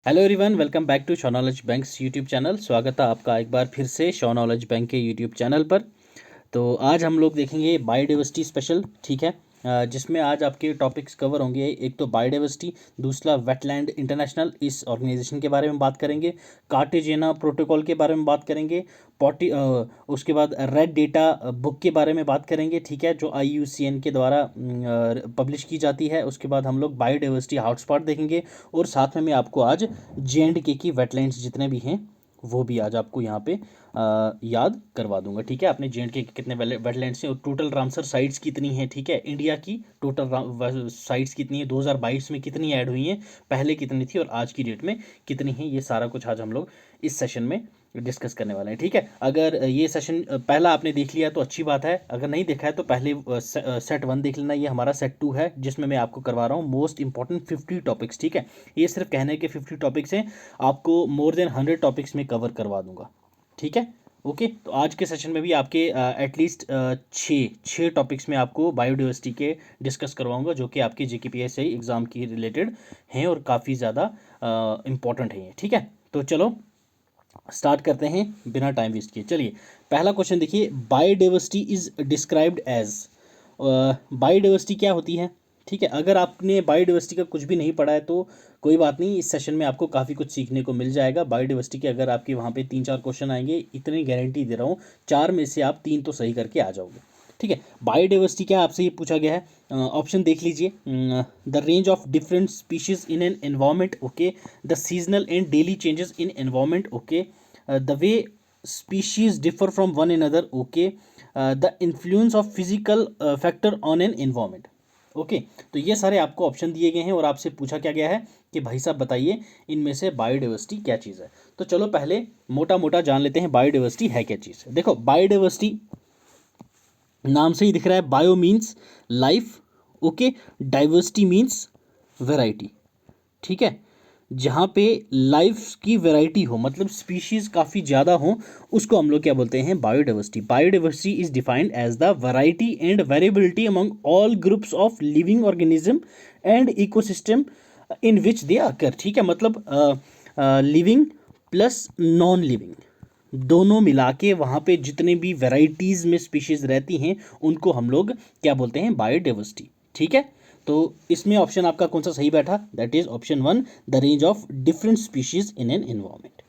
Hello everyone, welcome back to Show Knowledge Bank's YouTube channel. स्वागत है आपका एक बार फिर से शो नॉलेज बैंक के यूट्यूब चैनल पर। तो आज हम लोग देखेंगे बायोडाइवर्सिटी स्पेशल, ठीक है। जिसमें आज आपके टॉपिक्स कवर होंगे। एक तो बायोडाइवर्सिटी, दूसरा वेटलैंड इंटरनेशनल, इस ऑर्गेनाइजेशन के बारे में बात करेंगे। कार्टेजेना प्रोटोकॉल के बारे में बात करेंगे। उसके बाद रेड डेटा बुक के बारे में बात करेंगे, ठीक है, जो IUCN के द्वारा पब्लिश की जाती है। उसके बाद हम लोग बायोडाइवर्सिटी हॉटस्पॉट देखेंगे। और साथ में मैं आपको आज JNK की वेटलैंड्स जितने भी हैं वो भी आज आपको यहाँ पे याद करवा दूंगा, ठीक है। आपने JNK के कितने वेटलैंड्स हैं और टोटल रामसर साइट्स कितनी हैं, ठीक है। इंडिया की टोटल साइट्स कितनी है, 2022 में कितनी ऐड हुई हैं, पहले कितनी थी और आज की डेट में कितनी है, ये सारा कुछ आज हम लोग इस सेशन में डिस्कस करने वाले हैं, ठीक है। अगर ये सेशन पहला आपने देख लिया तो अच्छी बात है, अगर नहीं देखा है तो पहले सेट 1 देख लेना। ये हमारा सेट 2 है जिसमें मैं आपको करवा रहा हूँ मोस्ट इंपॉर्टेंट 50 टॉपिक्स, ठीक है। ये सिर्फ कहने के 50 टॉपिक्स हैं, आपको मोर देन 100 टॉपिक्स में कवर करवा दूंगा, ठीक है। ओके, तो आज के सेशन में भी आपके एटलीस्ट छः टॉपिक्स में आपको बायोडाइवर्सिटी के डिस्कस करवाऊंगा, जो कि आपके JKPSC एग्ज़ाम की रिलेटेड हैं और काफ़ी ज़्यादा इंपॉर्टेंट हैं, ठीक है। तो चलो स्टार्ट करते हैं बिना टाइम वेस्ट किए। चलिए, पहला क्वेश्चन देखिए, biodiversity is described as. Biodiversity क्या होती है, ठीक है। अगर आपने बायोडाइवर्सिटी का कुछ भी नहीं पढ़ा है तो कोई बात नहीं, इस सेशन में आपको काफ़ी कुछ सीखने को मिल जाएगा। बायोडाइवर्सिटी के अगर आपके वहाँ पे 3-4 क्वेश्चन आएंगे, इतनी गारंटी दे रहा हूँ, 4 में से आप 3 तो सही करके आ जाओगे, ठीक है। बायोडाइवर्सिटी क्या आपसे ये पूछा गया है, ऑप्शन देख लीजिए। The range of different species in an environment, okay. The seasonal and daily changes in environment, okay. The way species differ from one another, okay. The influence of physical factor on an environment, okay. तो ये सारे आपको option दिए गए हैं और आपसे पूछा क्या गया है कि भाई साहब बताइए इनमें से बायोडाइवर्सिटी क्या चीज़ है। तो चलो पहले मोटा मोटा जान लेते हैं बायोडाइवर्सिटी है क्या चीज़। देखो, बायोडाइवर्सिटी नाम से ही दिख रहा है, bio means life, okay. Diversity means variety, ठीक है। जहाँ पे लाइफ की वैरायटी हो, मतलब स्पीशीज काफ़ी ज़्यादा हो, उसको हम लोग क्या बोलते हैं, biodiversity. Biodiversity is defined as the variety and variability among all groups of living organism and ecosystem in which they occur, ठीक है। मतलब लिविंग प्लस नॉन लिविंग दोनों मिला के वहाँ पे जितने भी वैरायटीज़ में स्पीशीज़ रहती हैं उनको हम लोग क्या बोलते हैं, बायोडाइवर्सिटी, ठीक है। तो इसमें ऑप्शन आपका कौन सा सही बैठा, that is option 1, the range of different species in an environment,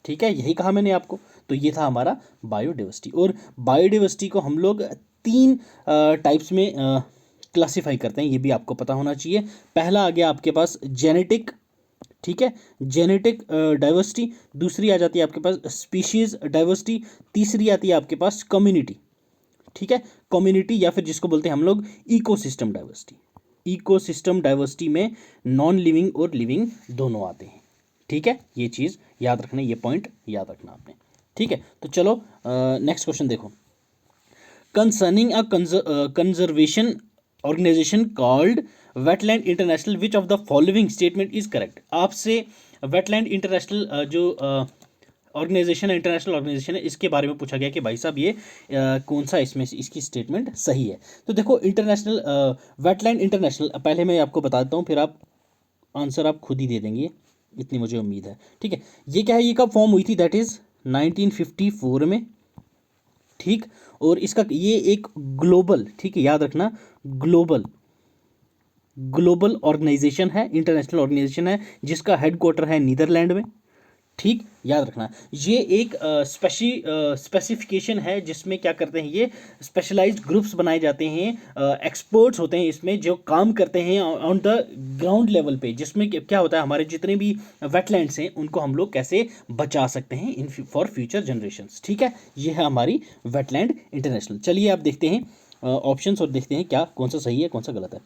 ठीक है। यही कहा मैंने आपको। तो ये था हमारा बायोडाइवर्सिटी। और बायोडाइवर्सिटी को हम लोग 3 टाइप्स में क्लासीफाई करते हैं, ये भी आपको पता होना चाहिए। पहला आ गया आपके पास जेनेटिक, ठीक है, जेनेटिक डाइवर्सिटी। दूसरी आ जाती है आपके पास स्पीशीज डाइवर्सिटी। तीसरी आती है आपके पास कम्युनिटी, ठीक है, कम्युनिटी, या फिर जिसको बोलते हैं हम लोग इकोसिस्टम डाइवर्सिटी। इकोसिस्टम डाइवर्सिटी में नॉन लिविंग और लिविंग दोनों आते हैं, ठीक है। ये चीज़ याद रखना, ये पॉइंट याद रखना आपने, ठीक है। तो चलो नेक्स्ट क्वेश्चन देखो, concerning a conservation organization called Wetland International, which of the following statement is correct. आपसे वेटलैंड इंटरनेशनल जो ऑर्गेनाइजेशन है, इंटरनेशनल ऑर्गेनाइजेशन है, इसके बारे में पूछा गया कि भाई साहब ये कौन सा इसमें से इसकी स्टेटमेंट सही है। तो देखो, इंटरनेशनल वेटलैंड इंटरनेशनल, पहले मैं आपको बता देता हूँ, फिर आप आंसर आप खुद ही दे देंगे, इतनी मुझे उम्मीद है, ठीक है। ये क्या है, ये कब फॉर्म हुई थी, दैट इज़ 1954 में, ठीक। और इसका ये एक ग्लोबल, ठीक है, याद रखना, ग्लोबल ग्लोबल ऑर्गेनाइजेशन है, इंटरनेशनल ऑर्गेनाइजेशन है, जिसका हेडक्वार्टर है नीदरलैंड में, ठीक, याद रखना। ये एक स्पेसिफिकेशन है जिसमें क्या करते हैं, ये स्पेशलाइज्ड ग्रुप्स बनाए जाते हैं, एक्सपर्ट्स होते हैं इसमें जो काम करते हैं ऑन द ग्राउंड लेवल पे, जिसमें क्या होता है, हमारे जितने भी वेटलैंड्स हैं उनको हम लोग कैसे बचा सकते हैं इन फॉर फ्यूचर जनरेशन्स, ठीक है। ये है हमारी वेटलैंड इंटरनेशनल। चलिए आप देखते हैं ऑप्शंस और देखते हैं क्या कौन सा सही है कौन सा गलत है।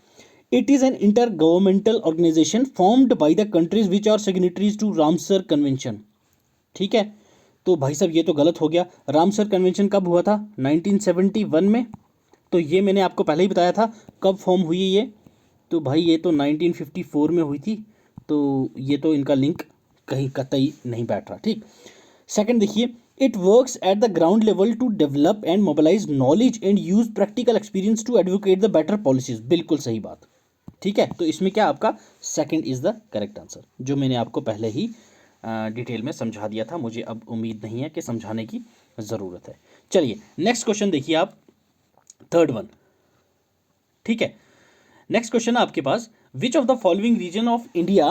It is an intergovernmental organization formed by the countries which are signatories to Ramsar convention, ठीक है। तो भाई साहब ये तो गलत हो गया। रामसर कन्वेंशन कब हुआ था, 1971 में। तो ये मैंने आपको पहले ही बताया था कब फॉर्म हुई है ये, तो भाई ये तो 1954 में हुई थी। तो ये तो इनका लिंक कहीं कतई नहीं बैठ रहा, ठीक। सेकंड देखिए, it works at the ground level to develop and mobilize knowledge and use practical experience to advocate the better policies, बिल्कुल सही बात, ठीक है, तो इसमें क्या आपका second is the correct answer, जो मैंने आपको पहले ही डिटेल में समझा दिया था। मुझे अब उम्मीद नहीं है कि समझाने की ज़रूरत है। चलिए नेक्स्ट क्वेश्चन देखिए आप, थर्ड वन। ठीक है, नेक्स्ट क्वेश्चन है आपके पास, which of the following region of India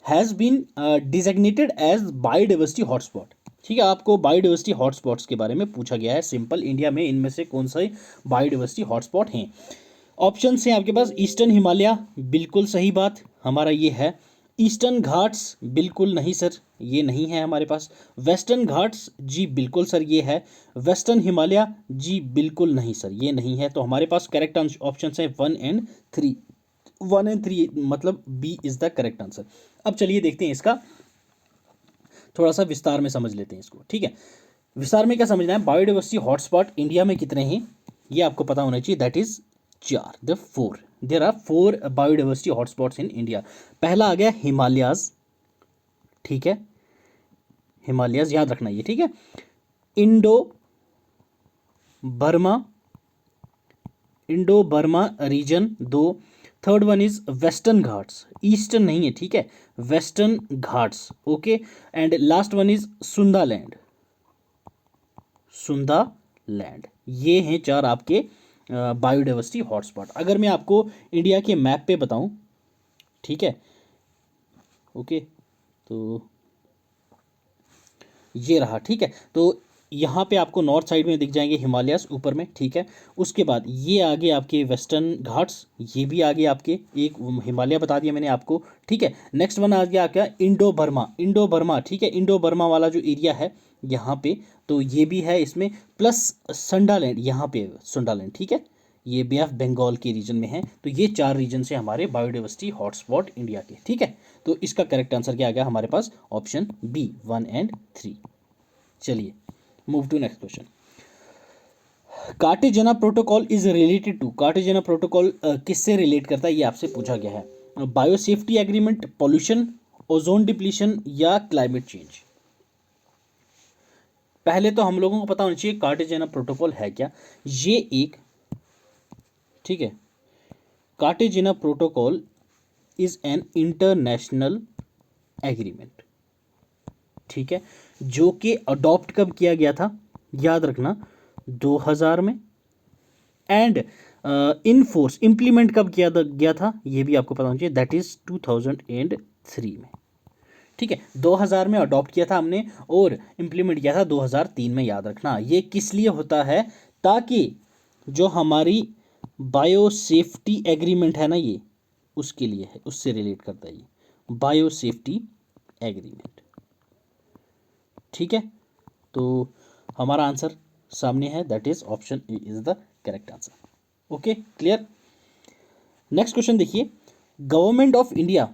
has been designated as biodiversity hotspot. ठीक है, आपको बायोडाइवर्सिटी हॉटस्पॉट्स के बारे में पूछा गया है। सिंपल, इंडिया में इनमें से कौन से बायोडाइवर्सिटी हॉटस्पॉट हैं। ऑप्शंस हैं आपके पास, ईस्टर्न हिमालय, बिल्कुल सही बात, हमारा ये है। ईस्टर्न घाट्स, बिल्कुल नहीं सर, ये नहीं है हमारे पास। वेस्टर्न घाट्स, जी बिल्कुल सर ये है। वेस्टर्न हिमालय, जी बिल्कुल नहीं सर, ये नहीं है। तो हमारे पास करेक्ट ऑप्शन है 1 एंड 3। 1 एंड 3 मतलब B is the correct answer. अब चलिए देखते हैं इसका थोड़ा सा विस्तार में समझ लेते हैं इसको। ठीक है, विस्तार में क्या समझना है, बायोडाइवर्सिटी हॉटस्पॉट इंडिया में कितने हैं ये आपको पता होना चाहिए। That is 4, the 4, there are 4 biodiversity hotspots in India. पहला आ गया हिमालयाज, ठीक है, हिमालयाज याद रखना ये, ठीक है। Indo Burma region 2। Third one is Western Ghats, Eastern नहीं है, ठीक है, Western Ghats, okay. And last one is Sundaland. ये हैं 4 आपके बायोडाइवर्सिटी हॉटस्पॉट। अगर मैं आपको इंडिया के मैप पे बताऊं, ठीक है, ओके, तो ये रहा, ठीक है। तो यहाँ पे आपको नॉर्थ साइड में दिख जाएंगे हिमालयास ऊपर में, ठीक है। उसके बाद ये आगे आपके वेस्टर्न घाट्स, ये भी आगे आपके, एक हिमालय बता दिया मैंने आपको, ठीक है। नेक्स्ट वन आ गया क्या, इंडो बर्मा, ठीक है, इंडो बर्मा वाला जो एरिया है यहाँ पे, तो ये भी है इसमें, प्लस सुंडालैंड, यहाँ पे सुंडालैंड, ठीक है, ये बे ऑफ बंगाल के रीजन में है। तो ये 4 रीजन से हमारे बायोडाइवर्सिटी हॉटस्पॉट इंडिया के, ठीक है। तो इसका करेक्ट आंसर क्या आ गया हमारे पास, ऑप्शन बी 1 एंड 3। चलिए move to next question. Cartagena protocol is related to, Cartagena protocol किससे रिलेट करता है ये आपसे पूछा गया है। Biosafety agreement, pollution, ozone depletion या क्लाइमेट चेंज। पहले तो हम लोगों को पता होना चाहिए कार्टेजेना प्रोटोकॉल है क्या। ये एक, ठीक है, Cartagena protocol is an international agreement, ठीक है, जो कि अडॉप्ट कब किया गया था, याद रखना 2000 में। एंड इन फोर्स इम्प्लीमेंट कब किया गया था ये भी आपको पता होना चाहिए, दैट इज 2003 में, ठीक है। 2000 में अडॉप्ट किया था हमने और इम्प्लीमेंट किया था 2003 में, याद रखना। ये किस लिए होता है, ताकि जो हमारी बायो सेफ्टी एग्रीमेंट है ना, ये उसके लिए है, उससे रिलेट करता है ये बायो सेफ्टी एग्रीमेंट, ठीक है। तो हमारा आंसर सामने है, that is option A is the correct answer. Okay, clear. Next question देखिए, गवर्नमेंट ऑफ इंडिया,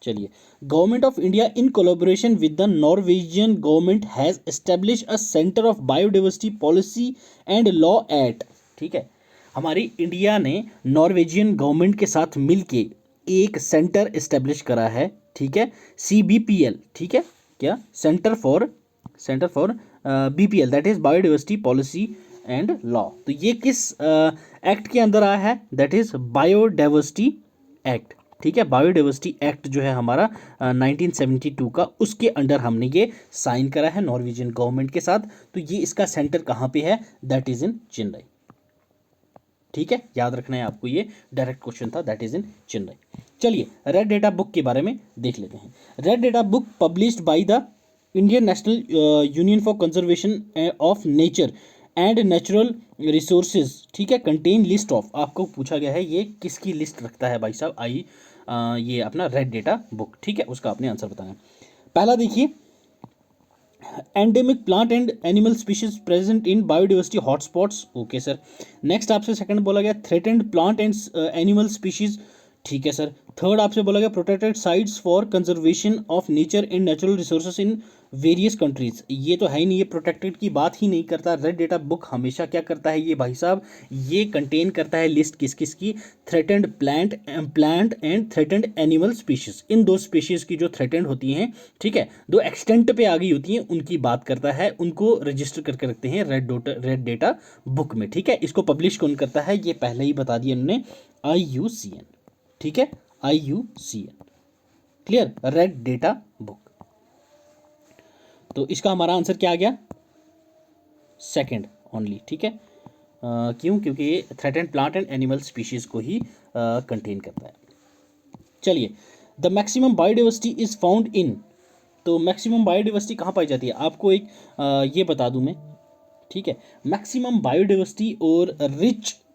चलिए, government of India in collaboration with the Norwegian government has establish a centre of biodiversity policy and law at, ठीक है, हमारी India ने Norwegian government के साथ मिलके एक सेंटर एस्टेब्लिश करा है, ठीक है, CBPL, ठीक है, क्या, centre for BPL, that is biodiversity policy and law. तो ये किस एक्ट के अंदर आया है, दैट इज बायोडाइवर्सिटी एक्ट, ठीक है। बायोडाइवर्सिटी एक्ट जो है हमारा 1972 का, उसके अंडर हमने ये साइन करा है नॉर्वेजियन गवर्नमेंट के साथ। तो ये इसका सेंटर कहाँ पे है, दैट इज इन चेन्नई, ठीक है, याद रखना है आपको, ये डायरेक्ट क्वेश्चन था, दैट इज इन चेन्नई। चलिए रेड डेटा बुक के बारे में देख लेते हैं। Red data book published by the Indian national union for conservation of nature and natural resources, ठीक है, कंटेन लिस्ट ऑफ, आपको पूछा गया है ये किसकी लिस्ट रखता है भाई साहब, ये अपना रेड डेटा बुक, ठीक है, उसका आपने आंसर बताना है। पहला देखिए, endemic plant and animal species present in biodiversity hotspots, okay sir. Next आपसे सेकंड बोला गया threatened plant and animal species, ठीक है सर। थर्ड आपसे बोला गया protected sites for conservation of nature and natural resources in various countries, ये तो है ही नहीं, ये प्रोटेक्टेड की बात ही नहीं करता। रेड डेटा बुक हमेशा क्या करता है ये भाई साहब, ये कंटेन करता है लिस्ट किस किस की, threatened plant and threatened animal species, इन दो स्पीशीज की जो थ्रेटेंड होती हैं, ठीक है, दो एक्सटेंट पे आ गई होती हैं, उनकी बात करता है, उनको रजिस्टर करके रखते हैं रेड डेटा बुक में, ठीक है। इसको पब्लिश कौन करता है ये पहले ही बता दिया उन्होंने, IUCN, ठीक है, IUCN, clear, red data book. तो इसका हमारा आंसर क्या आ गया, सेकंड ओनली, ठीक है। क्यों, क्योंकि ये threatened plant and animal species को ही कंटेन करता है। चलिए, the maximum biodiversity is found in, तो मैक्सिमम बायोडाइवर्सिटी कहाँ पाई जाती है, आपको एक ये बता दूं मैं, ठीक है। मैक्सिमम बायोडाइवर्सिटी और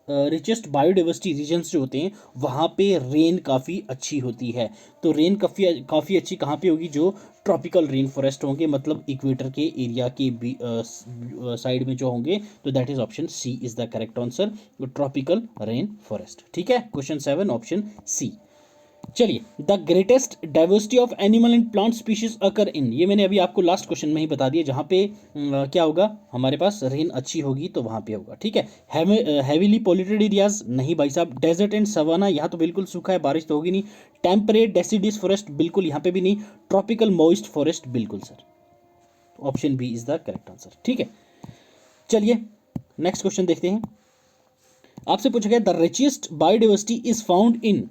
रिचेस्ट बायोडाइवर्सिटी रीजन्स जो होते हैं वहाँ पे रेन काफ़ी अच्छी होती है। तो रेन काफ़ी अच्छी कहाँ पे होगी, जो ट्रॉपिकल रेन फॉरेस्ट होंगे, मतलब इक्वेटर के एरिया के साइड में जो होंगे, तो that is option C is the correct answer, tropical rain forest, ठीक है। Question 7 option C. चलिए, the greatest diversity of animal and plant species occur in, ये मैंने अभी आपको लास्ट क्वेश्चन में ही बता दिया, जहाँ पे क्या होगा, हमारे पास रेन अच्छी होगी तो वहाँ पे होगा, ठीक है। हैवीली पॉल्यूटेड एरियाज नहीं भाई साहब, डेजर्ट एंड सवाना यहाँ तो बिल्कुल सूखा है, बारिश तो होगी नहीं। टेम्परेट डेसिडिस फॉरेस्ट बिल्कुल यहाँ पे भी नहीं। ट्रॉपिकल मॉइस्ट फॉरेस्ट बिल्कुल sir, option B is the correct answer, ठीक है। चलिए नेक्स्ट क्वेश्चन देखते हैं। आपसे पूछा गया the richest biodiversity is found in,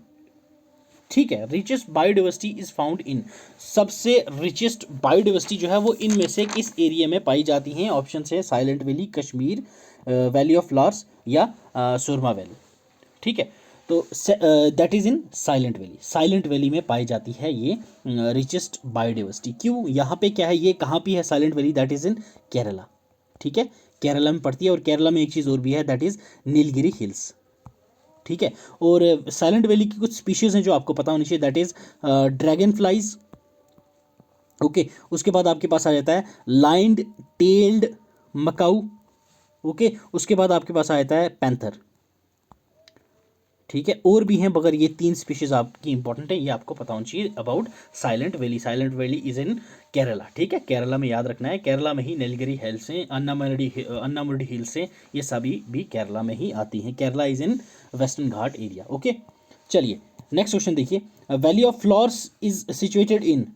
ठीक है, richest biodiversity is found in, सबसे रिचेस्ट बायोडाइवर्सिटी जो है वो इनमें से किस एरिया में पाई जाती हैं, ऑप्शन है silent valley, Kashmir, valley of flowers या सुरमा वैली, ठीक है। तो that is in silent valley, silent valley में पाई जाती है ये रिचेस्ट बायोडाइवर्सिटी। क्यों, यहाँ पे क्या है, ये कहाँ पे है silent valley, that is in Kerala, ठीक है, केरला में पड़ती है। और केरला में एक चीज़ और भी है, दैट इज नीलगिरी हिल्स, ठीक है। और साइलेंट वैली की कुछ स्पीशीज हैं जो आपको पता होनी चाहिए, that is dragon flies, okay. उसके बाद आपके पास आ जाता है लाइन्ड टेल्ड मकाऊ, ओके। उसके बाद आपके पास आ जाता है पैंथर, ठीक है। और भी हैं, मगर ये 3 स्पीशीज आपकी इंपॉर्टेंट है, ये आपको पता होना चाहिए about silent valley. Silent valley is in Kerala, ठीक है, केरला में याद रखना है। केरला में ही नीलगिरी हिल्स हैं, अन्नामुडी हिल्स हैं, ये सभी भी केरला में ही आती हैं। Kerala is in western Ghat area, okay. चलिए नेक्स्ट क्वेश्चन देखिए, valley of flowers is situated in,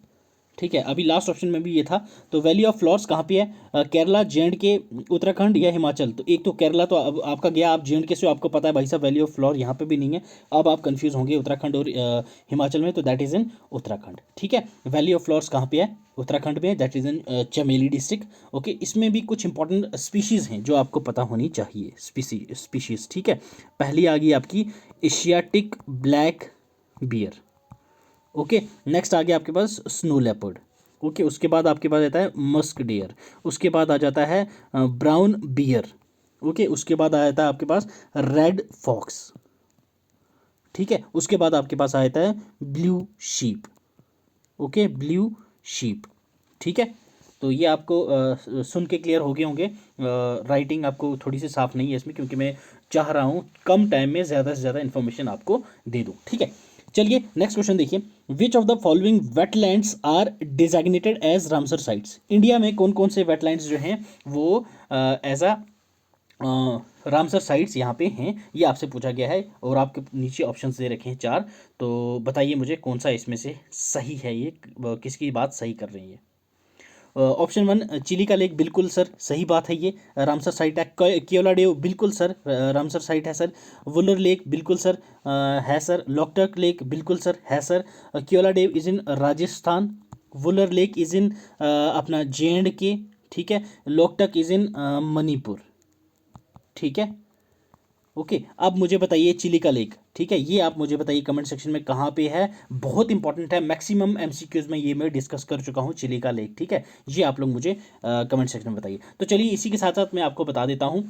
ठीक है, अभी लास्ट ऑप्शन में भी ये था। तो वैली ऑफ फ्लावर्स कहाँ पे है, केरला, J&K, उत्तराखंड या हिमाचल। तो एक तो केरला तो अब आपका गया, आप J&K से आपको पता है भाई साहब, वैली ऑफ फ्लावर यहाँ पे भी नहीं है। अब आप कंफ्यूज होंगे उत्तराखंड और हिमाचल में, तो दैट इज़ इन उत्तराखंड, ठीक है। वैली ऑफ फ्लावर्स कहाँ पे है, उत्तराखंड में, दैट इज़ इन चमेली डिस्ट्रिक्ट, ओके। इसमें भी कुछ इंपॉर्टेंट स्पीशीज़ हैं जो आपको पता होनी चाहिए, स्पीशीज़, ठीक है। पहली आ गई आपकी Asiatic black bear, okay. Next आ गया आपके पास स्नो लेपर्ड, ओके। उसके बाद आपके पास आता है मस्क डियर, उसके बाद आ जाता है ब्राउन बियर, ओके। उसके बाद आ जाता है आपके पास रेड फॉक्स, ठीक है। उसके बाद आपके पास आ जाता है blue sheep, okay, blue sheep, ठीक है। तो ये आपको सुन के क्लियर हो गए होंगे। राइटिंग आपको थोड़ी सी साफ नहीं है इसमें, क्योंकि मैं चाह रहा हूँ कम टाइम में ज़्यादा से ज़्यादा इन्फॉर्मेशन आपको दे दूँ, ठीक है। चलिए नेक्स्ट क्वेश्चन देखिए, which of the following wetlands are designated as Ramsar sites, India में कौन कौन से वेटलैंड्स जो हैं वो एज अ रामसर साइट्स यहाँ पे हैं, ये आपसे पूछा गया है। और आपके नीचे ऑप्शंस दे रखे हैं 4, तो बताइए मुझे कौन सा इसमें से सही है, ये किसकी बात सही कर रही है। ऑप्शन 1 चिलिका लेक, बिल्कुल सर सही बात है, ये रामसर साइट है। केवलादेव बिल्कुल सर रामसर साइट है सर। वुलर लेक बिल्कुल सर है सर। लोकटक लेक बिल्कुल सर है sir. Keoladeo is in Rajasthan, Wular lake is in अपना J&K, ठीक है। लोकटक इज़ इन मणिपुर, ठीक है, ओके। अब मुझे बताइए चिलिका लेक, ठीक है, ये आप मुझे बताइए कमेंट सेक्शन में कहाँ पे है, बहुत इंपॉर्टेंट है, मैक्सिमम एमसीक्यूज में ये मैं डिस्कस कर चुका हूँ चिलिका लेक, ठीक है। ये आप लोग मुझे कमेंट सेक्शन में बताइए। तो चलिए इसी के साथ साथ मैं आपको बता देता हूँ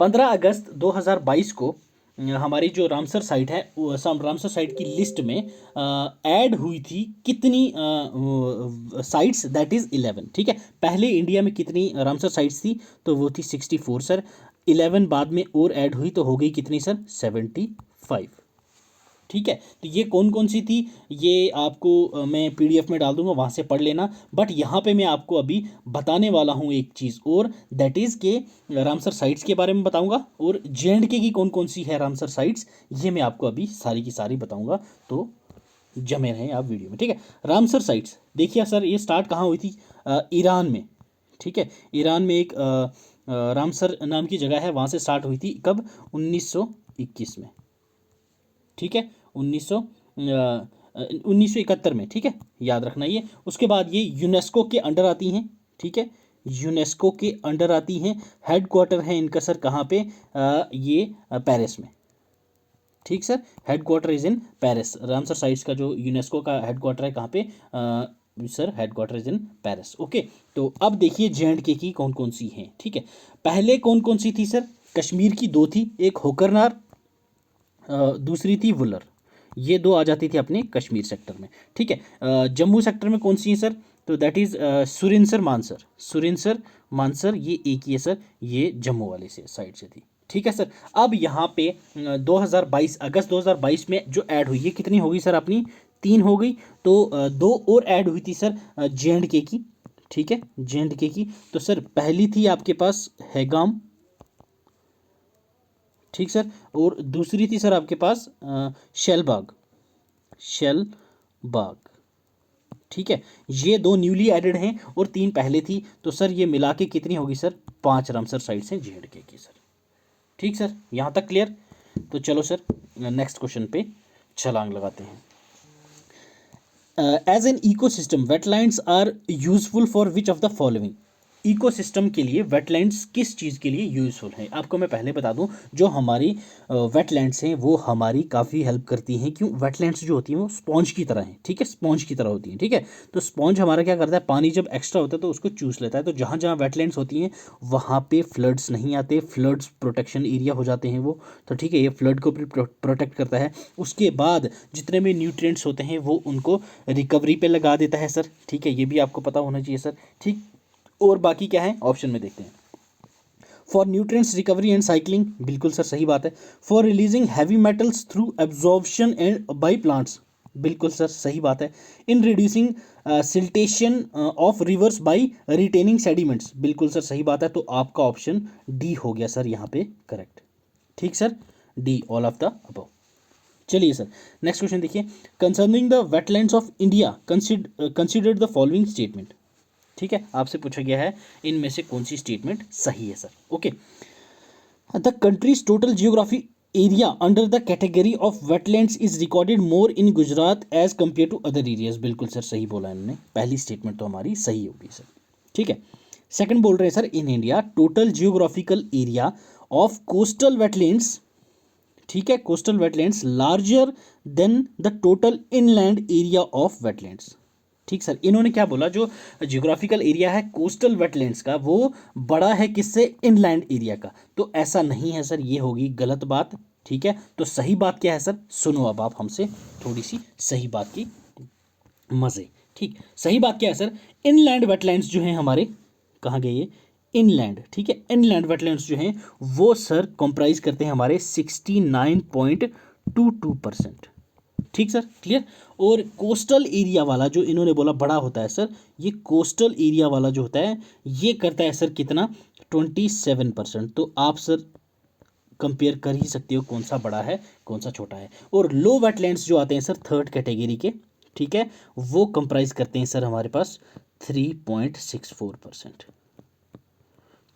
15 अगस्त 2022 को हमारी जो रामसर साइट है, रामसर साइट की लिस्ट में ऐड हुई थी कितनी साइट्स, दैट इज़ 11, ठीक है। पहले इंडिया में कितनी रामसर साइट्स थी, तो वो थी 64 सर। 11 बाद में और ऐड हुई तो हो गई कितनी सर, 75, ठीक है। तो ये कौन कौन सी थी, ये आपको मैं PDF में डाल दूंगा, वहाँ से पढ़ लेना। बट यहाँ पे मैं आपको अभी बताने वाला हूँ एक चीज़ और, दैट इज़ के रामसर साइट्स के बारे में बताऊंगा, और J&K की कौन कौन सी है रामसर साइट्स, ये मैं आपको अभी सारी की सारी बताऊंगा। तो जमे रहें आप वीडियो में, ठीक है। रामसर साइट्स देखिए सर, ये स्टार्ट कहाँ हुई थी, ईरान में, ठीक है। ईरान में एक रामसर नाम की जगह है, वहाँ से स्टार्ट हुई थी, कब, 1921 में, ठीक है, 1971 में, ठीक है, याद रखना ये। उसके बाद ये यूनेस्को के अंडर आती हैं, ठीक है, यूनेस्को के अंडर आती हैं। हेड क्वार्टर है इनका सर कहाँ पे, ये पेरिस में, ठीक sir, head quarter is in Paris. Ramsar sites का जो यूनेस्को का हेड क्वार्टर है कहाँ पे, sir head quarter is in Paris. Okay, तो अब देखिए J&K की कौन कौन सी हैं, ठीक है। पहले कौन कौन सी थी सर, कश्मीर की दो थी, एक होकरनार, दूसरी थी वुलर। ये दो आ जाती थी अपने कश्मीर सेक्टर में, ठीक है। जम्मू सेक्टर में कौन सी है सर, तो दैट इज़ सुरिनसर मानसर, सुरिनसर मानसर, ये एक ही है सर, ये जम्मू वाले से साइड से थी, ठीक है सर। अब यहाँ पे 2022 अगस्त 2022 में जो ऐड हुई है कितनी होगी सर अपनी, 3 हो गई। तो दो और ऐड हुई थी सर J&K की, ठीक है, J&K की। तो सर पहली थी आपके पास हैगाम, ठीक सर, और दूसरी थी सर आपके पास शैलबाग, शैलबाग, ठीक है। ये दो न्यूली एडेड हैं और 3 पहले थी। तो सर ये मिला के कितनी होगी सर, 5 रामसर साइट्स हैं J&K की सर, ठीक सर, यहाँ तक क्लियर। तो चलो सर नेक्स्ट क्वेश्चन पे छलांग लगाते हैं। As an ecosystem wetlands are useful for which of the following. Ecosystem के लिए वेटलैंड्स किस चीज़ के लिए यूज़फुल है, आपको मैं पहले बता दूं, जो हमारी वेटलैंड्स हैं वो हमारी काफ़ी हेल्प करती हैं। क्यों, वेटलैंड्स जो होती हैं वो स्पॉन्ज की तरह हैं, ठीक है, स्पॉन्ज की तरह होती हैं, ठीक है। तो स्पॉन्ज हमारा क्या करता है, पानी जब एक्स्ट्रा होता है तो उसको चूस लेता है। तो जहाँ जहाँ वेटलैंड्स होती हैं वहाँ पे फ्लड्स नहीं आते, फ्लड्स प्रोटेक्शन एरिया हो जाते हैं वो। तो ठीक है, ये फ्लड को भी प्रोटेक्ट करता है। उसके बाद जितने भी न्यूट्रिएंट्स होते हैं वो उनको रिकवरी पे लगा देता है सर, ठीक है, ये भी आपको पता होना चाहिए सर, ठीक। और बाकी क्या है ऑप्शन में देखते हैं। For nutrients recovery and cycling, बिल्कुल सर सही बात है। For releasing heavy metals through absorption and by plants, बिल्कुल सर सही बात है। In reducing siltation of rivers by retaining sediments, बिल्कुल सर सही बात है। तो आपका ऑप्शन डी हो गया सर यहाँ पे करेक्ट, ठीक sir, D all of the above. चलिए सर नेक्स्ट क्वेश्चन देखिए। Concerning the wetlands of India consider the following statement, ठीक है, आपसे पूछा गया है इनमें से कौन सी स्टेटमेंट सही है sir. Okay, the country's total geography area under the category of wetlands is recorded more in Gujarat as compare to other areas, बिल्कुल सर सही बोला इन्होंने, पहली स्टेटमेंट तो हमारी सही होगी सर, ठीक है। सेकंड बोल रहे हैं sir, in India total geographical area of coastal wetlands, ठीक है, coastal wetlands larger than the total inland area of wetlands, ठीक सर। इन्होंने क्या बोला, जो जियोग्राफिकल एरिया है कोस्टल वेटलैंड्स का वो बड़ा है किससे, इनलैंड एरिया का। तो ऐसा नहीं है सर, ये होगी गलत बात, ठीक है। तो सही बात क्या है सर, सुनो अब आप हमसे थोड़ी सी सही बात की मजे, ठीक। सही बात क्या है सर, इनलैंड वेटलैंड्स जो हैं हमारे, कहाँ गए ये, इनलैंड, ठीक है, इनलैंड वेटलैंड्स जो हैं वो सर कंप्राइज करते हैं हमारे 69.22%, ठीक सर, क्लियर। और कोस्टल एरिया वाला जो इन्होंने बोला बड़ा होता है सर, ये कोस्टल एरिया वाला जो होता है ये करता है सर कितना, 27%। तो आप सर कंपेयर कर ही सकते हो कौन सा बड़ा है कौन सा छोटा है। और लो वेटलैंड्स जो आते हैं सर थर्ड कैटेगरी के, ठीक है, वो कंप्राइज करते हैं सर हमारे पास 3.64%।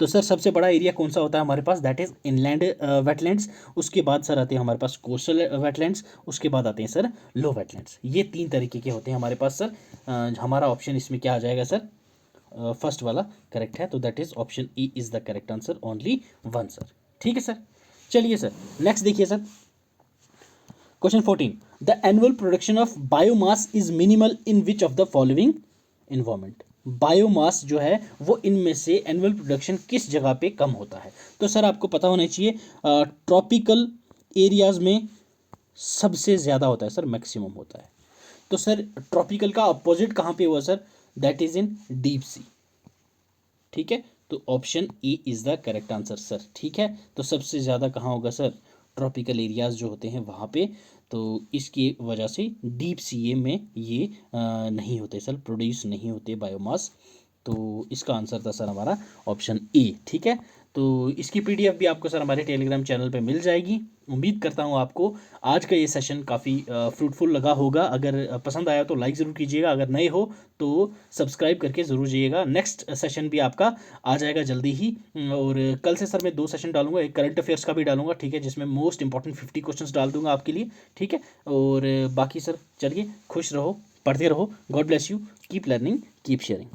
तो सर सबसे बड़ा एरिया कौन सा होता है हमारे पास, दैट इज इनलैंड वेटलैंड्स। उसके बाद सर आते हैं हमारे पास कोस्टल वेटलैंड्स, उसके बाद आते हैं सर लो वेटलैंड्स। ये 3 तरीके के होते हैं हमारे पास सर। हमारा ऑप्शन इसमें क्या आ जाएगा सर, फर्स्ट वाला करेक्ट है, तो that is option E is the correct answer, only 1 sir, ठीक है सर। चलिए सर नेक्स्ट देखिए sir, question 14, the annual production of biomass is minimal in which of the following environment. Biomass जो है वो इनमें से एनुअल प्रोडक्शन किस जगह पे कम होता है। तो सर आपको पता होना चाहिए ट्रॉपिकल एरियाज में सबसे ज़्यादा होता है सर, मैक्सिमम होता है। तो सर ट्रॉपिकल का अपोजिट कहाँ पे हुआ sir, that is in deep sea, ठीक है। तो option A is the correct answer sir, ठीक है। तो सबसे ज़्यादा कहाँ होगा सर, ट्रॉपिकल एरियाज जो होते हैं वहाँ पे। तो इसकी वजह से डीप सी में ये नहीं होते सर, प्रोड्यूस नहीं होते बायोमास। तो इसका आंसर था सर हमारा ऑप्शन ए, ठीक है। तो इसकी PDF भी आपको सर हमारे टेलीग्राम चैनल पे मिल जाएगी। उम्मीद करता हूँ आपको आज का ये सेशन काफ़ी फ्रूटफुल लगा होगा। अगर पसंद आया तो लाइक ज़रूर कीजिएगा, अगर नए हो तो सब्सक्राइब करके ज़रूर जाइएगा। नेक्स्ट सेशन भी आपका आ जाएगा जल्दी ही। और कल से सर मैं 2 सेशन डालूंगा, एक करंट अफेयर्स का भी डालूंगा, ठीक है, जिसमें मोस्ट इंपॉर्टेंट 50 क्वेश्चंस डाल दूंगा आपके लिए, ठीक है। और बाकी सर चलिए खुश रहो, पढ़ते रहो। God bless you, keep learning, keep sharing.